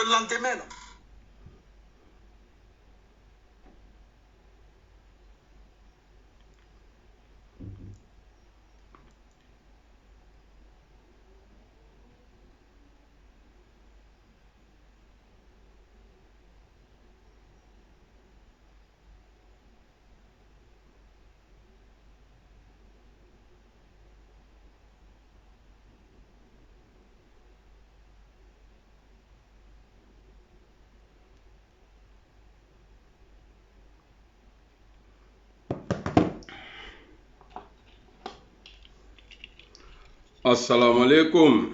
le lendemain, là. Assalamu alaikum.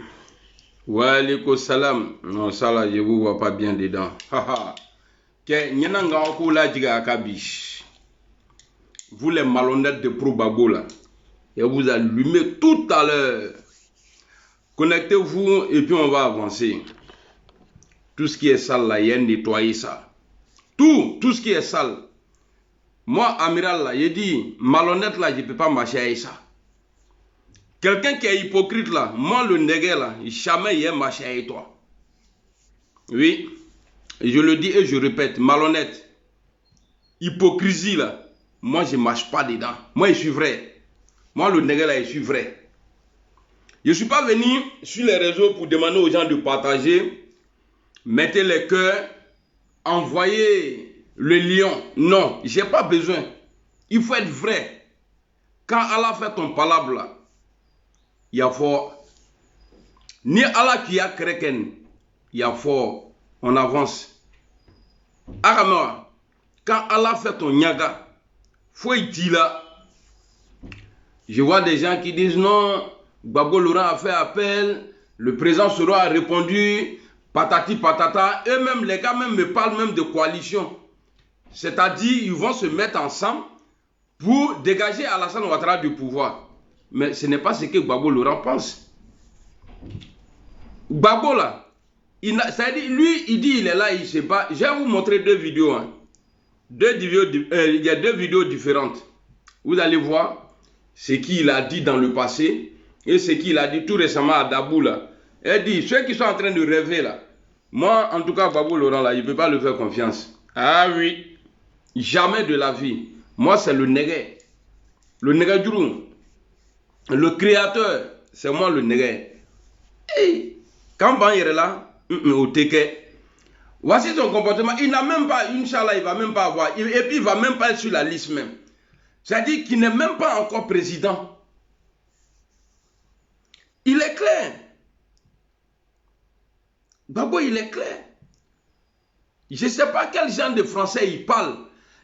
Wa alaikum salam. Non, ça là, je vous vois pas bien dedans. Haha. Que nyenanga oku la jiga akabi. Vous les malhonnêtes de Probabo là. Et vous allumez tout à l'heure. Connectez-vous et puis on va avancer. Tout ce qui est sale là, il y a nettoyer ça. Tout ce qui est sale. Moi, amiral là, j'ai dit, malhonnête là, je ne peux pas marcher avec ça. Quelqu'un qui est hypocrite là, moi le négué là, jamais il a marché avec toi. Oui, je le dis et je répète, malhonnête, hypocrisie là, moi je ne marche pas dedans. Moi je suis vrai. Moi le négué là, je suis vrai. Je ne suis pas venu sur les réseaux pour demander aux gens de partager, mettez les cœurs, envoyez le lion. Non, je n'ai pas besoin. Il faut être vrai. Quand Allah fait ton palabre là, il y a fort. Ni Allah qui a créé, il y a fort. On avance. Arama, quand Allah fait ton nyaga, faut y dire là. Je vois des gens qui disent non, Gbagbo Laurent a fait appel, le président Soro a répondu, patati patata. Eux-mêmes, les gars même me parlent même de coalition. C'est-à-dire, ils vont se mettre ensemble pour dégager Alassane Ouattara du pouvoir. Mais ce n'est pas ce que Gbagbo Laurent pense. Gbagbo là, c'est-à-dire, lui, il dit il est là, il ne sait pas. Je vais vous montrer deux vidéos. Hein. Il y a deux vidéos différentes. Vous allez voir ce qu'il a dit dans le passé et ce qu'il a dit tout récemment à Dabou là. Il dit, ceux qui sont en train de rêver là, moi, en tout cas, Gbagbo Laurent là, il ne peut pas le faire confiance. Ah oui, jamais de la vie. Moi, c'est le négué. Le négué du roux. Le créateur, c'est moi le négué. Hey. Quand Ban est là, au teke. Voici son comportement. Il n'a même pas, Inch'Allah, il ne va même pas avoir. Et puis, il ne va même pas être sur la liste même. C'est-à-dire qu'il n'est même pas encore président. Il est clair. Gbagbo, il est clair. Je ne sais pas quel genre de français il parle.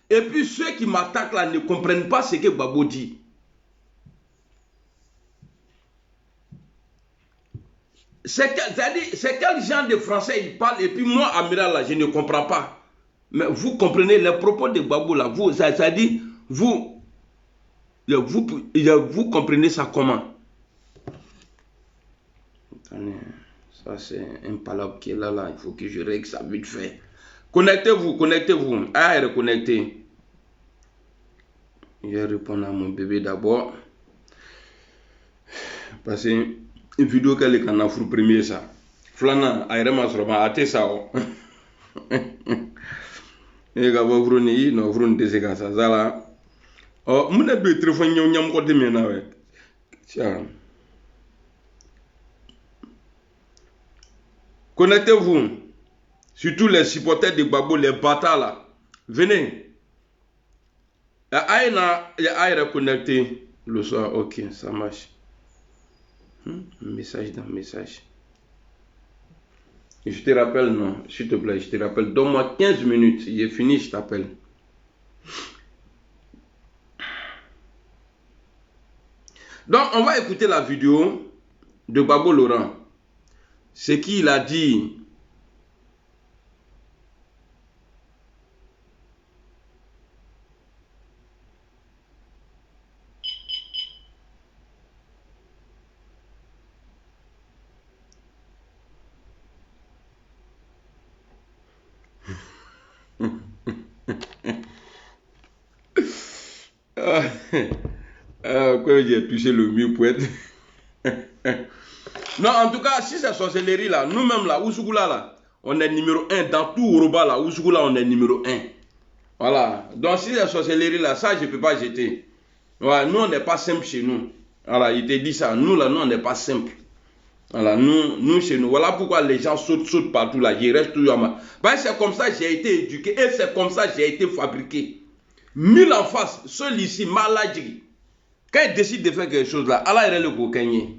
Et puis, ceux qui m'attaquent là ne comprennent pas ce que Gbagbo dit. C'est quel genre de français il parle et puis moi, amiral, là, je ne comprends pas. Mais vous comprenez les propos de Gbagbo là, ça dit, vous comprenez ça comment? Attendez, ça c'est un palabre qui est là, il faut que je règle ça vite fait. Connectez-vous. Ah, reconnectez. Je vais répondre à mon bébé d'abord. Parce que une vidéo qu'elle est en Afrique premier ça. Flana, aïrema soroba, ate ça. Et gabo vroni, no vroni deseka ça. Zala. Oh, muna be téléphone nyam ko demé na wé. Tiens. Connectez-vous. Surtout les supporters de Gbagbo, les bâtards là. Venez. Aïe connecté le soir. Ok, ça marche. Message dans message. Je te rappelle, non, s'il te plaît, je te rappelle. Donne-moi 15 minutes. J'ai fini, je t'appelle. Donc, on va écouter la vidéo de Gbagbo Laurent. Ce qu'il a dit. Quoi, j'ai touché le mur pour être. Non, en tout cas, si c'est sorcellerie là, nous-mêmes là, Ousougula là, on est numéro 1. Dans tout Yoruba, là, Ouzougou, là, on est numéro 1. Voilà. Donc, si la sorcellerie, là, ça, je ne peux pas jeter. Voilà. Nous, on n'est pas simple chez nous. Voilà, il te dit ça. Nous, là, nous, on n'est pas simple. Voilà, nous, chez nous. Voilà pourquoi les gens sautent partout, là. Je reste toujours à ma... Ben, c'est comme ça que j'ai été éduqué. Et c'est comme ça que j'ai été fabriqué. 1000 en face. Seul ici, maladie. Quand il décide de faire quelque chose, là, Allah est le coquinier.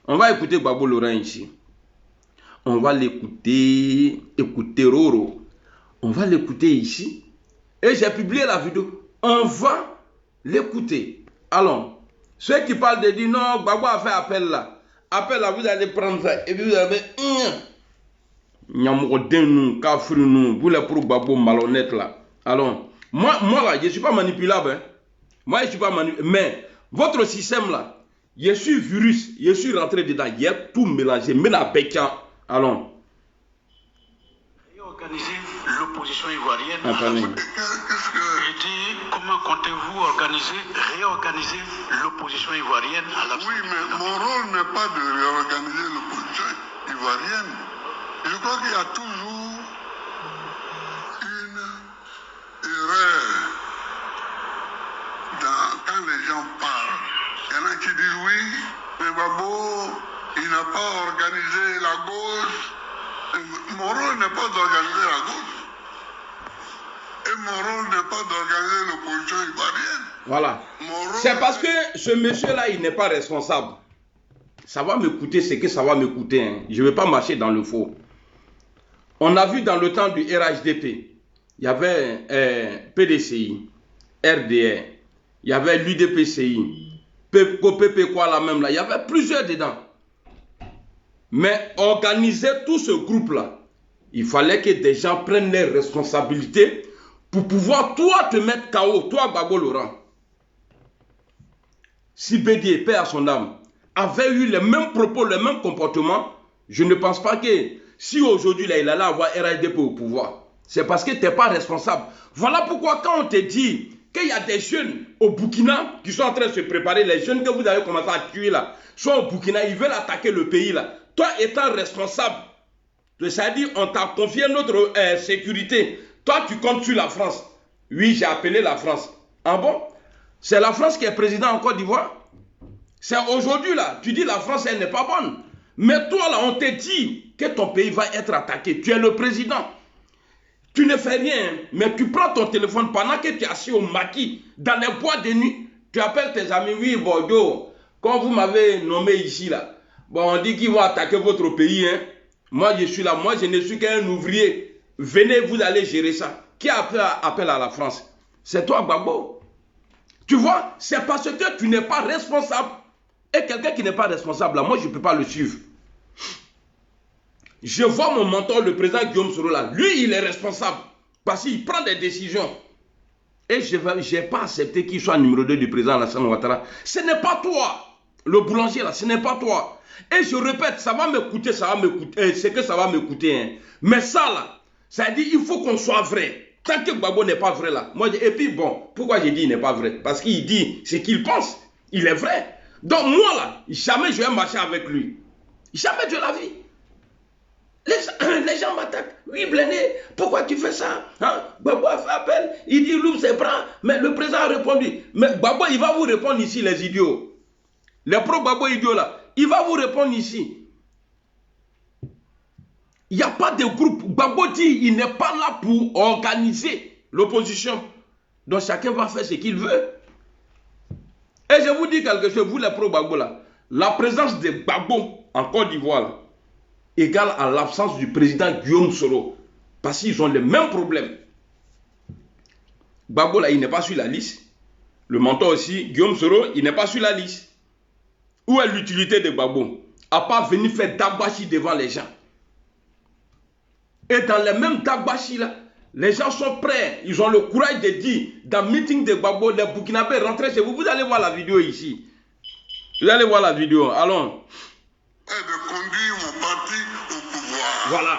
On va écouter Gbagbo Laurent ici. On va l'écouter, écouter Roro. On va l'écouter ici. Et j'ai publié la vidéo. On va l'écouter. Allons. Ceux qui parlent de dire non, Gbagbo a fait appel là. Appel là, vous allez prendre ça. Et puis vous allez. Vous les pour Gbagbo malhonnête là. Allons. Moi là, je ne suis pas manipulable. Hein. Moi, je ne suis pas manipulable. Mais votre système là. Je suis virus, je suis rentré dedans, il y a tout mélangé, mais la bécane. Allons. Organiser l'opposition ivoirienne. Attendez. Je dis, comment comptez-vous réorganiser l'opposition ivoirienne à la... Oui, mais mon rôle n'est pas de réorganiser l'opposition ivoirienne. Je crois qu'il y a toujours une erreur quand les gens parlent. Il y en a qui disent oui, mais Gbagbo, il n'a pas organisé la gauche. Mon rôle n'est pas d'organiser la gauche. Et mon rôle n'est pas d'organiser l'opposition ivoirienne. Voilà. C'est parce que ce monsieur-là, il n'est pas responsable. Ça va me coûter ce que ça va me coûter. Hein. Je ne vais pas marcher dans le faux. On a vu dans le temps du RHDP, il y avait PDCI, RDR, il y avait l'UDPCI. PP quoi là même là, il y avait plusieurs dedans. Mais organiser tout ce groupe là, il fallait que des gens prennent leurs responsabilités pour pouvoir toi te mettre KO, toi Gbagbo Laurent. Si Bédié, paix à son âme, avait eu les mêmes propos, les mêmes comportements, je ne pense pas que si aujourd'hui là il allait avoir RHDP au pouvoir, c'est parce que tu n'es pas responsable. Voilà pourquoi quand on te dit qu'il y a des jeunes au Burkina qui sont en train de se préparer, les jeunes que vous avez commencé à tuer là, sont au Burkina, ils veulent attaquer le pays là. Toi étant responsable, c'est-à-dire on t'a confié notre sécurité. Toi tu comptes sur la France. Oui, j'ai appelé la France. Ah bon? C'est la France qui est président en Côte d'Ivoire? C'est aujourd'hui là, tu dis la France elle n'est pas bonne. Mais toi là, on te dit que ton pays va être attaqué. Tu es le président. Tu ne fais rien, mais tu prends ton téléphone pendant que tu es assis au maquis, dans les bois de nuit. Tu appelles tes amis, oui, Bordeaux, quand vous m'avez nommé ici, là, bon, on dit qu'ils vont attaquer votre pays. Hein. Moi, je suis là, moi, je ne suis qu'un ouvrier. Venez, vous allez gérer ça. Qui a fait appel à la France? C'est toi, Gbagbo. Tu vois, c'est parce que tu n'es pas responsable. Et quelqu'un qui n'est pas responsable, là, moi, je ne peux pas le suivre. Je vois mon mentor, le président Guillaume Soro là. Lui, il est responsable. Parce qu'il prend des décisions. Et je n'ai pas accepté qu'il soit numéro 2 du président Alassane Ouattara. Ce n'est pas toi. Le boulanger là, ce n'est pas toi. Et je répète, ça va me coûter, c'est que ça va me coûter. Hein. Mais ça là, ça dit il faut qu'on soit vrai. Tant que Gbagbo n'est pas vrai là. Moi, et puis bon, pourquoi j'ai dit il n'est pas vrai? Parce qu'il dit ce qu'il pense. Il est vrai. Donc moi là, jamais je vais marcher avec lui. Jamais de la vie. Les gens m'attaquent. Oui, Blené, pourquoi tu fais ça? Hein? Gbagbo a fait appel. Il dit l'ouvre ses bras. Mais le président a répondu. Mais Gbagbo, il va vous répondre ici, les idiots. Les pro-Gbagbo idiots là. Il va vous répondre ici. Il n'y a pas de groupe. Gbagbo dit il n'est pas là pour organiser l'opposition. Donc chacun va faire ce qu'il veut. Et je vous dis quelque chose, vous les pro-Gbagbo là. La présence de Gbagbo en Côte d'Ivoire égale à l'absence du président Guillaume Soro. Parce qu'ils ont les mêmes problèmes. Gbagbo là, il n'est pas sur la liste. Le mentor aussi, Guillaume Soro, il n'est pas sur la liste. Où est l'utilité de Gbagbo? À part venir faire Dagbashi devant les gens. Et dans les mêmes Dagbashi là, les gens sont prêts. Ils ont le courage de dire, dans le meeting de Gbagbo, les Burkinabés, rentrez chez vous. Vous allez voir la vidéo ici. Vous allez voir la vidéo. Allons. Et de conduire mon parti au pouvoir. Voilà.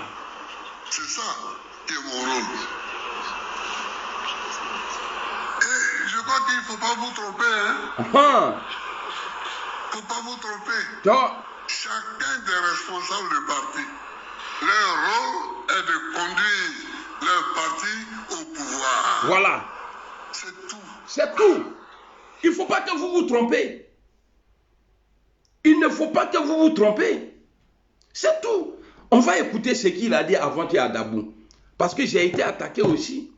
C'est ça qui est mon rôle. Et je crois qu'il ne faut pas vous tromper. Hein? Il ne faut pas vous tromper. Donc, Chacun des responsables du parti Leur rôle est de conduire leur parti au pouvoir. Voilà. C'est tout. C'est tout. Il ne faut pas que vous vous trompez. Il ne faut pas que vous vous trompez. C'est tout. On va écouter ce qu'il a dit avant-hier à Dabou. Parce que j'ai été attaqué aussi.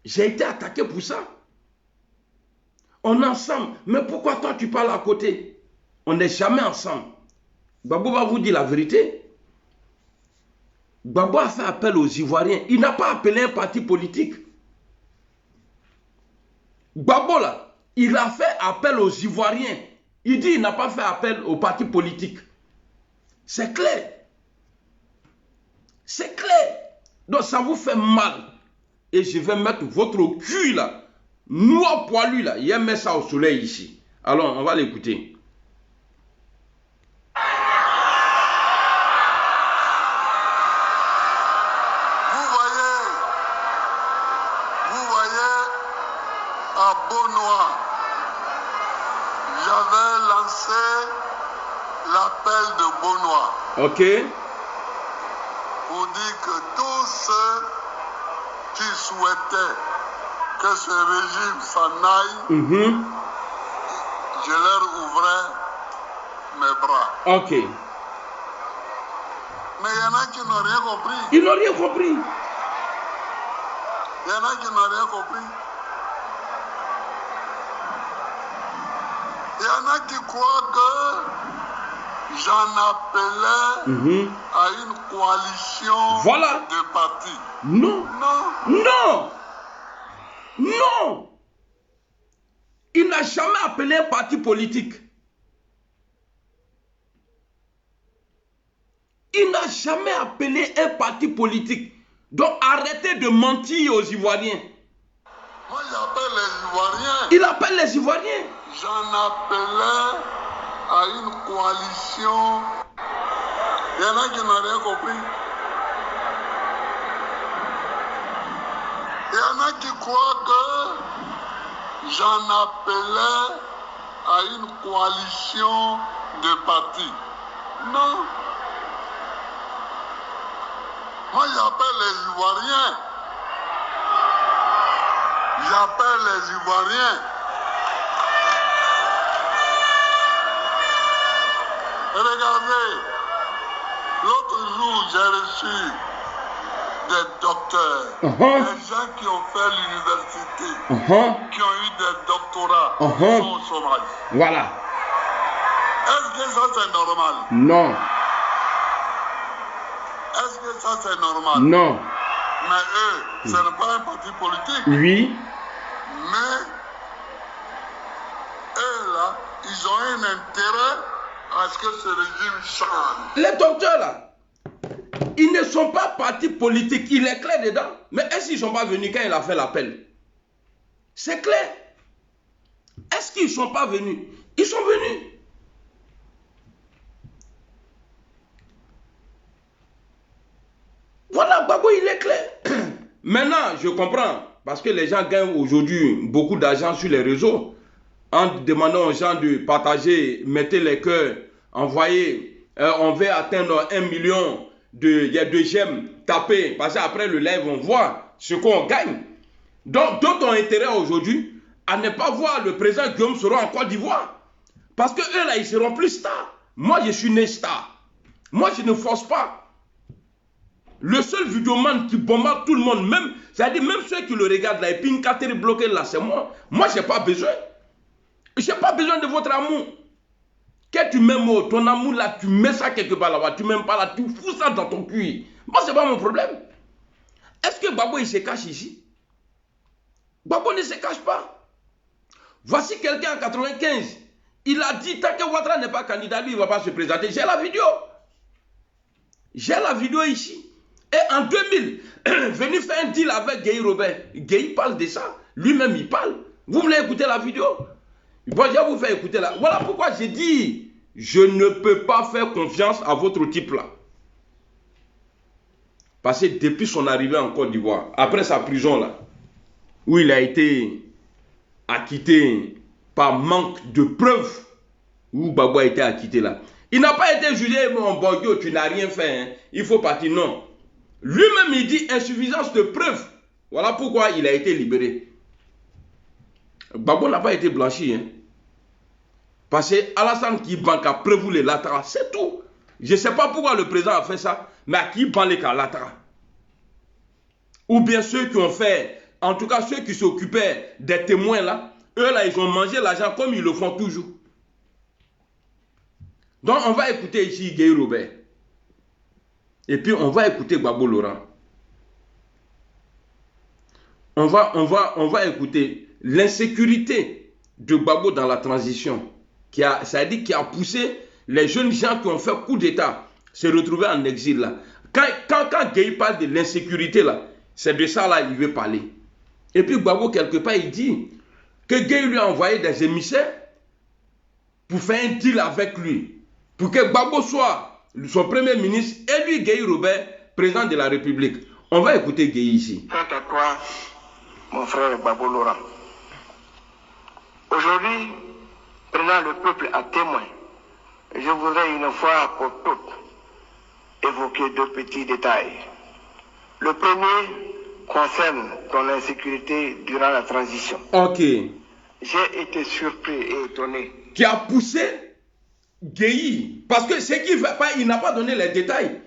J'ai été attaqué pour ça. On est ensemble. Mais pourquoi toi tu parles à côté? On n'est jamais ensemble. Gbagbo va vous dire la vérité. Gbagbo a fait appel aux Ivoiriens. Il n'a pas appelé un parti politique. Gbagbo là, il a fait appel aux Ivoiriens. Il dit qu'il n'a pas fait appel aux partis politiques. C'est clair. C'est clair. Donc ça vous fait mal. Et je vais mettre votre cul là, noir poilu là. Il met ça au soleil ici. Alors on va l'écouter. Vous voyez, à Beaunois, j'avais lancé l'appel de Beaunois. Ok. Pour dire que tous ceux qui souhaitaient que ce régime s'en aille, je leur ouvrais mes bras. Ok. Mais il y en a qui n'ont rien compris. Ils n'ont rien compris. Il y en a qui n'ont rien compris. Il y en a qui croient que j'en appelais à une coalition de partis. Non. Non. Non. Non. Il n'a jamais appelé un parti politique. Il n'a jamais appelé un parti politique. Donc arrêtez de mentir aux Ivoiriens. Moi j'appelle les Ivoiriens. Il appelle les Ivoiriens. J'en appelais à une coalition. Il y en a qui n'ont rien compris. Il y en a qui croient que j'en appelais à une coalition de partis. Non. Moi, j'appelle les Ivoiriens. J'appelle les Ivoiriens. Regardez, l'autre jour, j'ai reçu des docteurs, des gens qui ont fait l'université, qui ont eu des doctorats, qui sont au chômage. Voilà. Est-ce que ça, c'est normal? Non. Est-ce que ça, c'est normal? Non. Mais eux, ce n'est pas un parti politique. Oui. Mais eux, là, ils ont un intérêt à ce que ce régime change. Les docteurs, là, ils ne sont pas partis politiques. Il est clair dedans. Mais est-ce qu'ils ne sont pas venus quand il a fait l'appel? C'est clair. Est-ce qu'ils ne sont pas venus? Ils sont venus. Voilà, Gbagbo, il est clair. Maintenant, je comprends. Parce que les gens gagnent aujourd'hui beaucoup d'argent sur les réseaux. En demandant aux gens de partager, mettez les cœurs, envoyez. On veut atteindre 1 million de j'aime, tapez. Parce qu'après le live, on voit ce qu'on gagne. Donc, d'autres ont intérêt aujourd'hui à ne pas voir le président Guillaume Soro en Côte d'Ivoire. Parce que eux, là, ils seront plus stars. Moi, je suis né star. Moi, je ne force pas. Le seul vidéoman qui bombarde tout le monde, même, c'est-à-dire même ceux qui le regardent là, et puis une catégorie bloquée là, c'est moi. Moi, je n'ai pas besoin. Je n'ai pas besoin de votre amour. Quand tu m'aimes, ton amour là, tu mets ça quelque part là-bas, tu m'aimes pas là, tu fous ça dans ton cul. Moi, c'est pas mon problème. Est-ce que Gbagbo, il se cache ici? Gbagbo ne se cache pas. Voici quelqu'un en 95. Il a dit, tant que Ouattara n'est pas candidat, lui, il ne va pas se présenter. J'ai la vidéo. J'ai la vidéo ici. Et en 2000, venu faire un deal avec Guy Robert. Guy parle de ça. Lui-même, il parle. Vous me l'avez écouté la vidéo? Bon, je vais vous faire écouter là. Voilà pourquoi j'ai dit, je ne peux pas faire confiance à votre type là. Parce que depuis son arrivée en Côte d'Ivoire, après sa prison là, où il a été acquitté par manque de preuves, où Gbagbo a été acquitté là, Il n'a pas été jugé, mon Borgio, tu n'as rien fait, hein. Il faut partir, non. Lui-même, il dit insuffisance de preuve. Voilà pourquoi il a été libéré. Gbagbo n'a pas été blanchi, hein. Parce que Alassane qui banque a prévu les Latara, c'est tout. Je ne sais pas pourquoi le président a fait ça, mais à qui banque les Latara? Ou bien ceux qui ont fait, en tout cas ceux qui s'occupaient des témoins là, eux là, ils ont mangé l'argent comme ils le font toujours. Donc on va écouter ici Gueye Robert. Et puis on va écouter Gbagbo Laurent. On va écouter l'insécurité de Gbagbo dans la transition. C'est-à-dire qui a poussé les jeunes gens qui ont fait coup d'État se retrouver en exil là. Quand Gueye parle de l'insécurité là, c'est de ça là il veut parler. Et puis Gbagbo quelque part il dit que Gueye lui a envoyé des émissaires pour faire un deal avec lui. Pour que Gbagbo soit son premier ministre et lui Gueye Robert, président de la République. On va écouter Gueye ici. Quant à toi, mon frère Gbagbo Laurent, aujourd'hui, prenant le peuple à témoin, je voudrais une fois pour toutes évoquer deux petits détails. Le premier concerne ton insécurité durant la transition. Ok. J'ai été surpris et étonné. Qui a poussé Gueye. Parce que ce qu'il fait pas, il n'a pas donné les détails.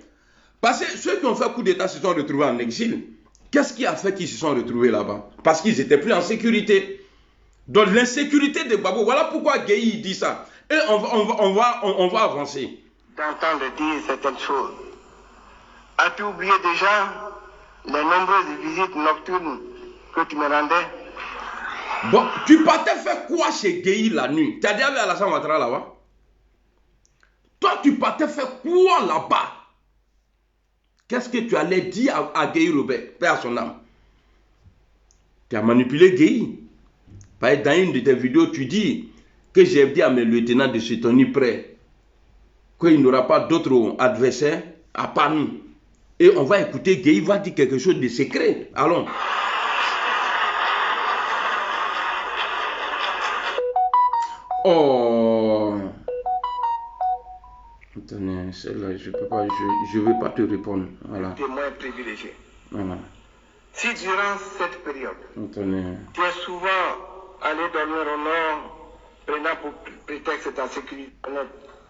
Parce que ceux qui ont fait coup d'État se sont retrouvés en exil. Qu'est-ce qui a fait qu'ils se sont retrouvés là-bas? Parce qu'ils n'étaient plus en sécurité. Donc l'insécurité de Gbagbo, voilà pourquoi Gueye dit ça. Et on va avancer. D'entendre dire certaines choses. As-tu oublié déjà les nombreuses visites nocturnes que tu me rendais? Bon, tu partais faire quoi chez Gueye la nuit? Tu as déjà vu Alassane Ouattara là-bas? Toi, tu partais faire quoi là-bas? Qu'est-ce que tu allais dire à Gueye Robert, père à son âme? Tu as manipulé Gueye. Dans une de tes vidéos, tu dis que j'ai dit à mes lieutenants de se tenir prêts, qu'il n'y aura pas d'autres adversaires à part nous. Et on va écouter Gueye va dire quelque chose de secret. Allons. Oh. Attendez, celle-là, je peux pas, je vais pas te répondre. Voilà. Témoin privilégié. Voilà. Si durant cette période, Attendez. tu es souvent allé dormir au nord, prenant pour prétexte ta sécurité,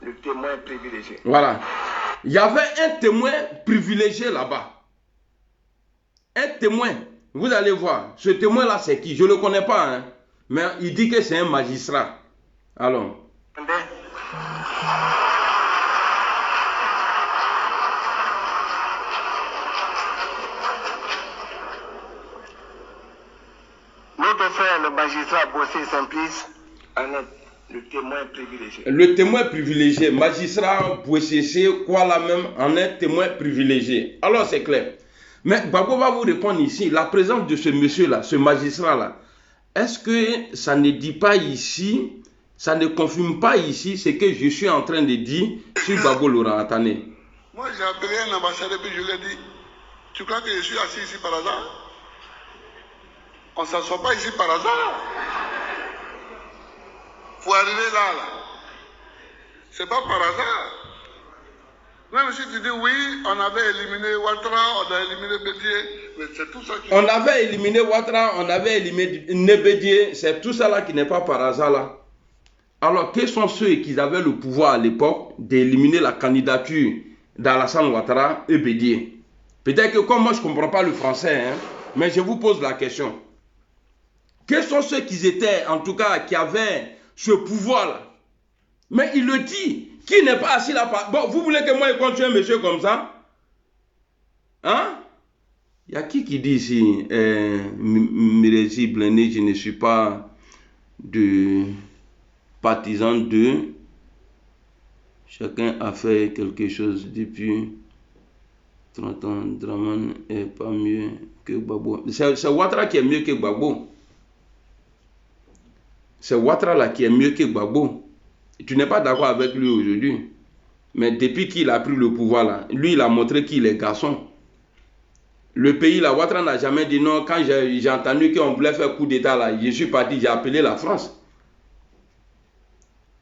le témoin privilégié. Voilà. Il y avait un témoin privilégié là-bas. Un témoin. Vous allez voir. Ce témoin-là, c'est qui? Je ne le connais pas. Hein? Mais il dit que c'est un magistrat. Allons. Notre frère, le magistrat Bossé Simplice, en est le témoin privilégié. Le témoin privilégié, magistrat Bossé, quoi là même, en est témoin privilégié. Alors c'est clair. Mais Gbagbo va vous répondre ici, la présence de ce monsieur-là, ce magistrat-là, est-ce que ça ne dit pas ici, ça ne confirme pas ici ce que je suis en train de dire sur Gbagbo Laurent? Attendez. Moi, j'ai appelé un ambassadeur et puis je lui ai dit, tu crois que je suis assis ici par hasard? On ne s'assoit pas ici par hasard. Il faut arriver là. Ce n'est pas par hasard. Même si tu dis oui, on avait éliminé Ouattara, on a éliminé Bédié, mais c'est tout ça qui... On avait éliminé Ouattara, on avait éliminé Bédié, c'est tout ça là qui n'est pas par hasard là. Alors, quels sont ceux qui avaient le pouvoir à l'époque d'éliminer la candidature d'Alassane Ouattara et Bédié? Peut-être que comme moi je ne comprends pas le français, hein, mais je vous pose la question. Quels sont ceux qui étaient, en tout cas, qui avaient ce pouvoir-là? Mais il le dit. Qui n'est pas assis là? Bon, vous voulez que moi je continue un monsieur comme ça? Hein? Il y a qui dit ici, Mireille Blené, je ne suis pas de partisan de. Chacun a fait quelque chose depuis 30 ans. Draman est pas mieux que Gbagbo. C'est Ouattara qui est mieux que Gbagbo. C'est Ouattara là qui est mieux que Gbagbo. Tu n'es pas d'accord avec lui aujourd'hui. Mais depuis qu'il a pris le pouvoir là, lui il a montré qu'il est garçon. Le pays là, Ouattara n'a jamais dit non. Quand j'ai entendu qu'on voulait faire coup d'état là, je suis parti, j'ai appelé la France.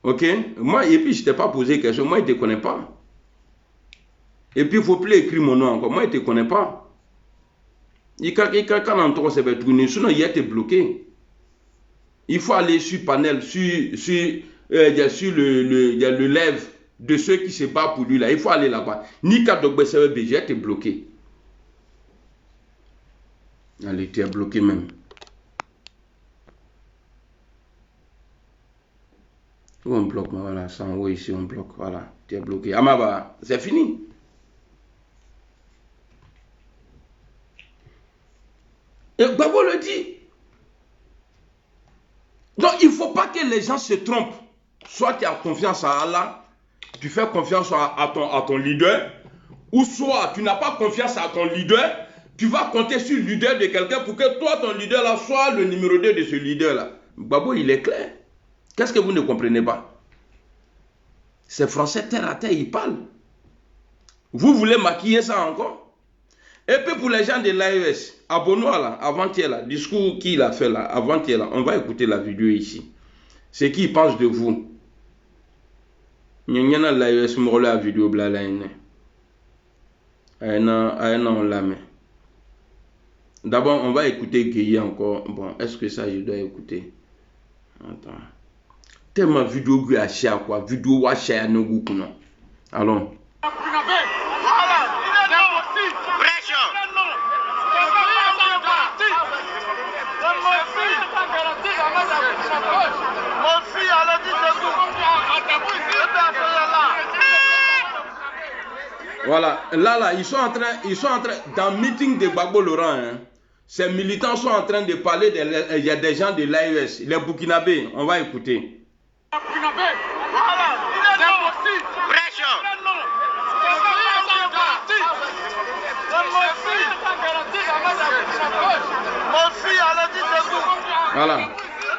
Ok? Moi, et puis je t'ai pas posé question. Moi, il ne te connaît pas. Et puis, il ne faut plus écrire mon nom encore. Moi, il ne te connaît pas. Sinon, il a été bloqué. Il faut aller sur panel, sur le live de ceux qui se battent pour lui là. Il faut aller là-bas. Nika Dogbesebe BG a été bloqué. Allez, tu es bloqué même. Où on bloque, voilà, ça en haut ici, on bloque, voilà, tu es bloqué. Amaba, c'est fini. Et Gbagbo le dit. Donc, il ne faut pas que les gens se trompent. Soit tu as confiance à Allah, tu fais confiance à ton leader, ou soit tu n'as pas confiance à ton leader, tu vas compter sur le leader de quelqu'un pour que toi, ton leader là, soit le numéro 2 de ce leader là. Gbagbo, il est clair. Qu'est-ce que vous ne comprenez pas? C'est français terre à terre, il parle. Vous voulez maquiller ça encore? Et puis pour les gens de l'AES, à Bonois là, avant-hier là, discours qu'il a fait là, avant-hier là, on va écouter la vidéo ici. C'est qui pense de vous? Nyanyana l'AES m'roule la vidéo blala ine. Aïna on la met. D'abord, on va écouter Gueye encore. Bon, est-ce que ça je dois écouter? Attends. Tellement vidéo Gueye à chia quoi, vidéo wa chia no goût non. Allons. Voilà, là, ils sont en train, dans le meeting de Gbagbo Laurent, hein, ces militants sont en train de parler, il y a des gens de l'AES, les Burkinabés, on va écouter. Voilà,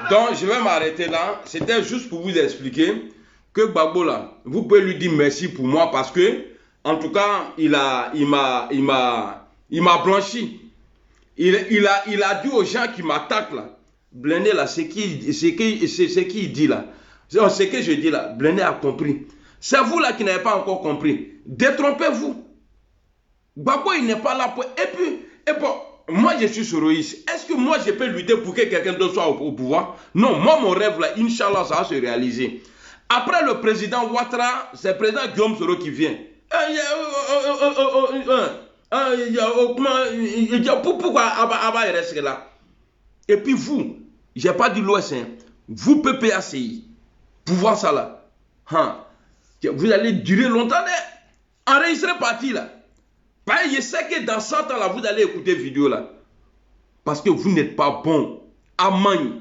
donc je vais m'arrêter là, c'était juste pour vous expliquer que Gbagbo là, vous pouvez lui dire merci pour moi parce que en tout cas, il m'a blanchi. Il a dit aux gens qui m'attaquent là, Blindé là, c'est qui il dit là. Ce que je dis là, Blindé a compris. C'est vous là qui n'avez pas encore compris. Détrompez-vous. Gbagbo, il n'est pas là pour... Et bon, moi je suis soroïste. Est-ce que moi je peux lutter pour que quelqu'un d'autre soit au pouvoir? Non, moi mon rêve là, Inch'Allah, ça va se réaliser. Après le président Ouattara, c'est le président Guillaume Soro qui vient. Pourquoi Abba est resté là? Et puis vous, j'ai pas dit l'Ouest, vous PPACI, pouvoir ça là, vous allez durer longtemps, enregistrer parti là. Je sais que dans 100 ans là, vous allez écouter vidéo là. Parce que vous n'êtes pas bon. Amagne.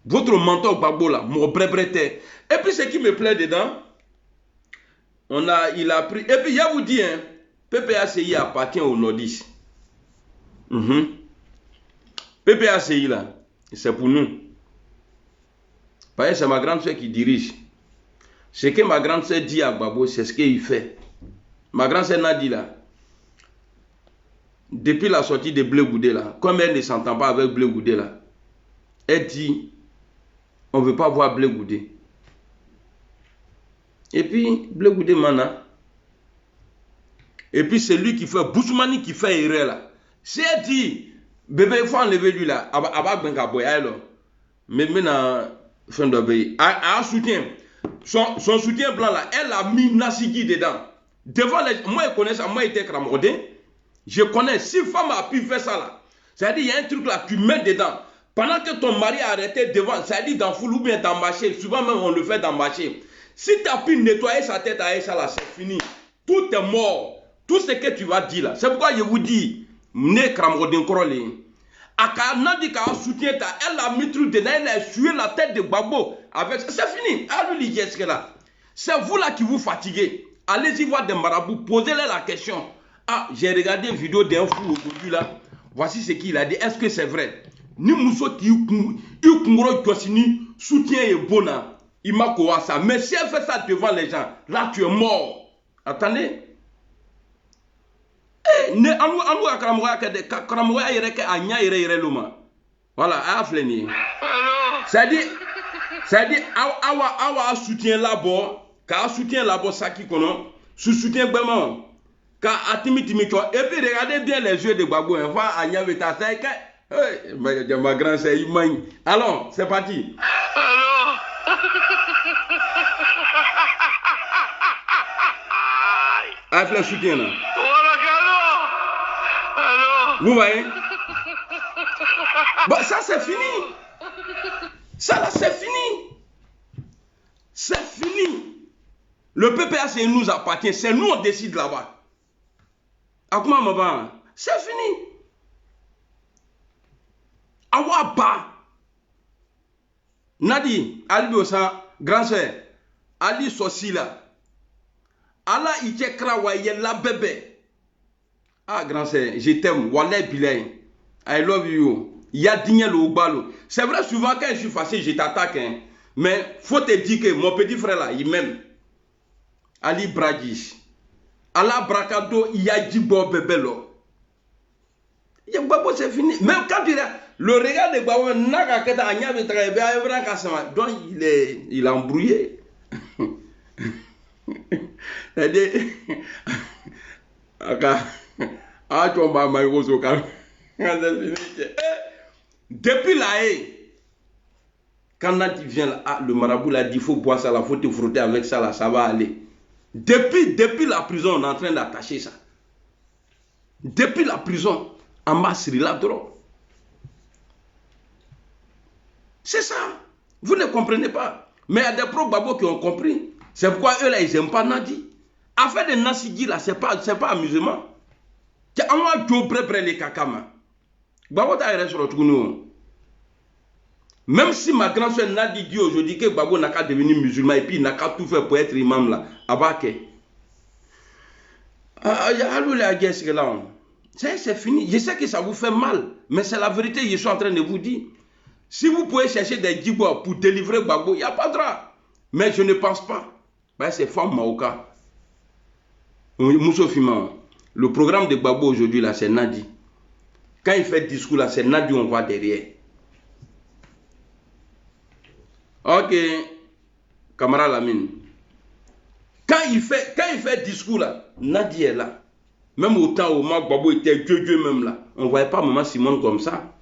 Votre mentor Gbagbo là, mon brébreté. Et puis ce qui me plaît dedans, il a pris. Et puis, je vous dis, hein, PPACI appartient aux nordistes. PPACI, là, c'est pour nous. Parce que c'est ma grande soeur qui dirige. Ce que ma grande soeur dit à Gbagbo, c'est ce qu'il fait. Ma grande soeur Nadi, là, depuis la sortie de Blé Goudé, là, comme elle ne s'entend pas avec Blé Goudé, là, elle dit, on ne veut pas voir Blé Goudé. Et puis, Blé Goudé Mana. Et puis, c'est lui qui fait, Boussoumani qui fait erreur là. Si elle dit, bébé, il faut enlever lui là, mais maintenant, fin de pays, à soutien, son soutien blanc là, elle a mis Nassigi dedans. Devant les, moi, je connais ça, moi, j'étais cramodé. Je connais, si femme a pu faire ça là, c'est-à-dire, il y a un truc là, tu mets dedans. Pendant que ton mari a arrêté devant, c'est-à-dire dans foule ou bien dans marché, souvent même on le fait dans marché. Si tu as pu nettoyer sa tête à Aïcha là, c'est fini. Tout est mort. Tout ce que tu vas dire là. C'est pourquoi je vous dis, ne cramodin krolé. Aka Nadi ka soutien ta, elle a mis truc dedans, elle a sué la tête de Gbagbo. Avec, c'est fini. Allez lui dire là. C'est vous là qui vous fatiguez. Allez-y voir des marabouts, posez-leur la question. Ah, j'ai regardé une vidéo d'un fou aujourd'hui là. Voici ce qu'il a dit. Est-ce que c'est vrai? Ni Mousso qui soutien est bon. Il m'a quoi ça. Mais si elle fait ça devant les gens, là tu es mort. Attendez. Voilà, c'est-à-dire, C'est-à-dire, awa soutien là-bas, car soutien là-bas, ça qui connaît, sous soutien vraiment. Car atimi, et puis regardez bien les yeux de Gbagbo. Ma grand c'est Iman. Alors, c'est parti. Alors. Avec le soutien là. Alors. Vous voyez? Bon, ça c'est fini. Ça là c'est fini. C'est fini. Le PPAC nous appartient. C'est nous on décide là-bas. C'est fini. Awaba. Nadi, Ali Dosa, grand sœur, Ali Sosila. Allah Ichekra Waye la bébé. Ah, grand sœur, je t'aime. Wallah Bilay. I love you. Ya digne le balo. C'est vrai, souvent quand je suis fâché, je t'attaque. Hein. Mais faut te dire que mon petit frère là, il m'aime. Ali Bradis. Allah Brakado, il y a Djibo Bebelo. C'est fini. Même quand le regard de Gbagbo, donc il est embrouillé. Depuis là, quand tu viens là, le marabout l'a dit, il faut boire ça, il faut te frotter avec ça, là, ça va aller. Depuis la prison, on est en train d'attacher ça. Depuis la prison, en bas, c'est la drogue. C'est ça. Vous ne comprenez pas. Mais il y a des pro-Gbagbo qui ont compris. C'est pourquoi eux là, ils n'aiment pas Nadi. Affaire de Nasigi là, c'est pas amusement. Tu as un peu près les kakama. Gbagbo t'a resté sur le trou. Même si ma grande soeur Nadi dit aujourd'hui que Gbagbo n'a qu'à devenir musulman et puis il n'a qu'à tout faire pour être imam là. Abake. C'est fini. Je sais que ça vous fait mal. Mais c'est la vérité, je suis en train de vous dire. Si vous pouvez chercher des djibois pour délivrer Gbagbo, il n'y a pas de droit. Mais je ne pense pas. Ben, c'est femme Maoka. Mousso Fima. Le programme de Gbagbo aujourd'hui, là, c'est Nadi. Quand il fait discours, là, c'est Nadi, on voit derrière. Ok. Camarade Lamine. Quand il fait discours, là, Nadi est là. Même au temps où Gbagbo était Dieu même là. On ne voyait pas Maman Simone comme ça.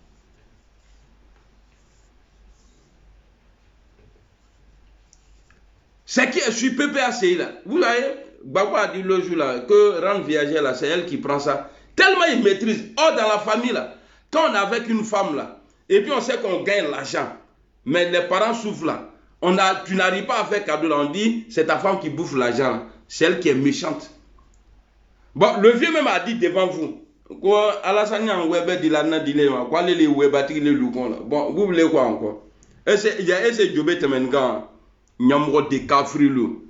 C'est qui est sur PPAC là. Vous voyez, Gbagbo a dit le jour là que rendre viager là, c'est elle qui prend ça. Tellement il maîtrise. Or dans la famille là, quand on est avec une femme là, et puis on sait qu'on gagne l'argent, mais les parents souffrent là. Tu n'arrives pas à faire cadeau là, on dit c'est ta femme qui bouffe l'argent. C'est elle qui est méchante. Bon, le vieux même a dit devant vous. Quoi, Alassane en web dit la nadile, quoi les web les loucons là. Bon, vous voulez quoi encore? Et c'est Jobé Temengan. Nyamro de Kafrilou.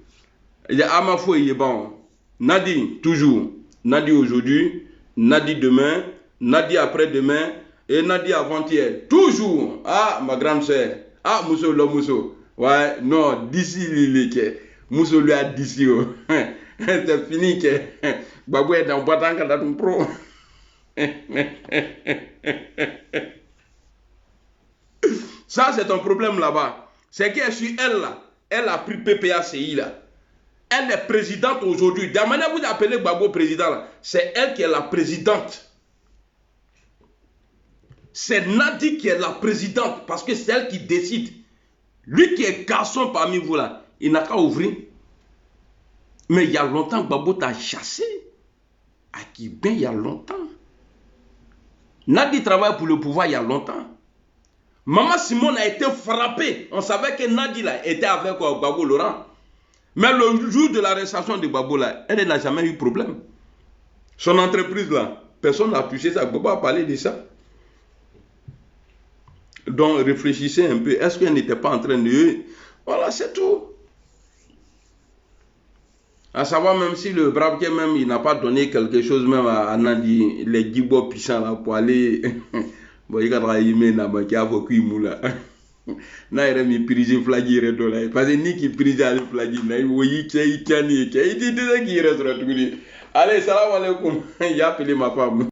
Il y a Amafo et bon. Nadi toujours. Nadi aujourd'hui. Nadi demain. Nadi après-demain. Et Nadi avant-hier. Toujours. Ah, ma grande soeur. Ah, Mousso le Mousso. Ouais, non, d'ici l'île. Mousso lui a d'ici. C'est fini que Gbagbo est dans le boîte en dans pro. Ça, c'est un problème là-bas. C'est qu'elle suit elle là. Elle a pris PPACI là. Elle est présidente aujourd'hui. De la manière que vous appelez Gbagbo président là, c'est elle qui est la présidente. C'est Nadi qui est la présidente parce que c'est elle qui décide. Lui qui est garçon parmi vous là, il n'a qu'à ouvrir. Mais il y a longtemps, Gbagbo t'a chassé. À Kibé, il y a longtemps. Nadi travaille pour le pouvoir il y a longtemps. Maman Simone a été frappée. On savait que Nadi là, était avec Gbagbo Laurent. Mais le jour de l'arrestation de Gbagbo là, elle n'a jamais eu de problème. Son entreprise là, personne n'a touché ça. Gbagbo a parlé de ça. Donc réfléchissez un peu. Est-ce qu'elle n'était pas en train de... Voilà, c'est tout. À savoir même si le brave même il n'a pas donné quelque chose même à Nadi, les Djibo puissants là pour aller... Bon, il y a des gens qui ont là. Na ere mi pirije flagi redo la parce que ni ki pirije ale flagi na wo yi ke ikani ke idi de ki resro tuguni allez salam alaikum ya appelé ma femme.